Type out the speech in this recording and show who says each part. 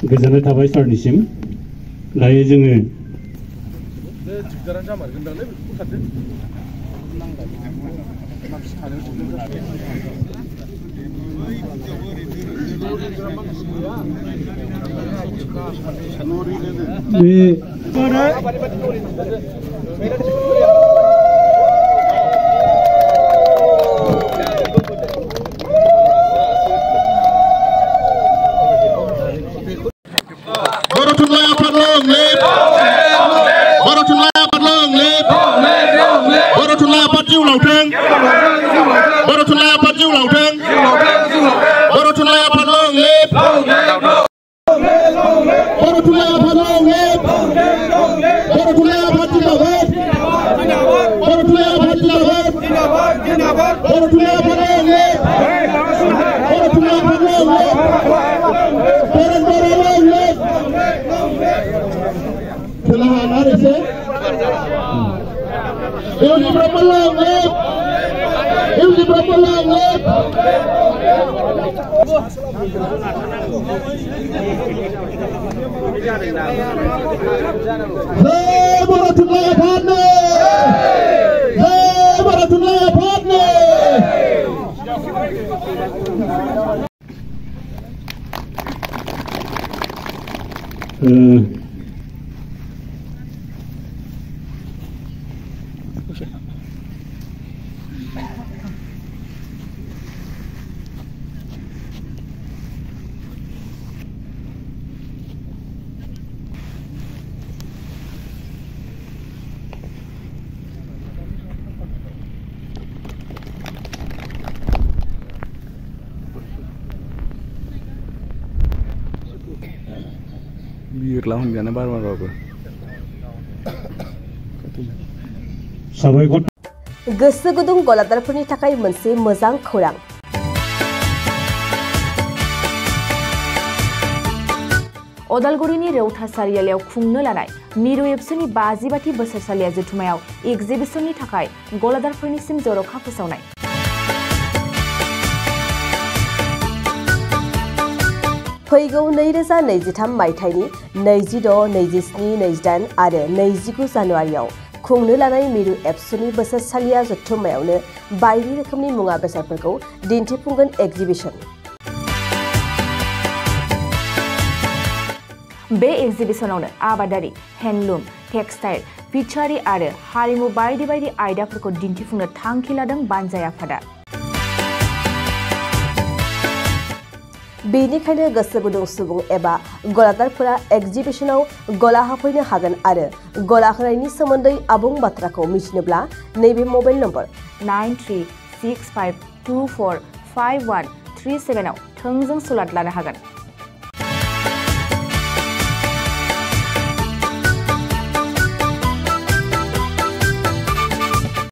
Speaker 1: गोजोननाय थाबाय सारनिसिम। दायो जोङो
Speaker 2: गोसो गुदुं गलादारफोरनि थाखाय मोनसे मोजां खौरां। अदालगुरिनि रौता सारियालियाव खुंनो लानाय मिरु एबसुनि 50 बोसोरसालिया जथुमायाव एक्जिबिशननि थाखाय गलादारफोरनिसिम जर'खा फोसावनाय। फैगौ 2023 मायथाइनि 26, 27, 28 आरो 29 जानुवारियाव खुंनो लानाय मिरु एबसुनि बोसोरसालिया जथुमायावनो बायदि रोखोमनि मुवा बेसादफोरखौ दिन्थिफुंगोन एक्जिबिशन। बे एक्जिबिशनावनो आबादारि, हेन्डलुम, टेक्सटाइल, फिचारि आरो हारिमु बायदि बायदि आयदाफोरखौ दिन्थिफुंनो थांखि लादों बानजाय आफादा। बेनिखायनो गोसो गुदुं सुबुं एबा गलादारफोरा एक्जिबिशनाव गला हाफैनो हागोन आरो गला होनायनि सोमोन्दै आबुं बाथ्राखौ मिथिनोब्ला नैबे मबाइल नम्बर 9365245137 आव थोंजों सुलाद लानो हागोन।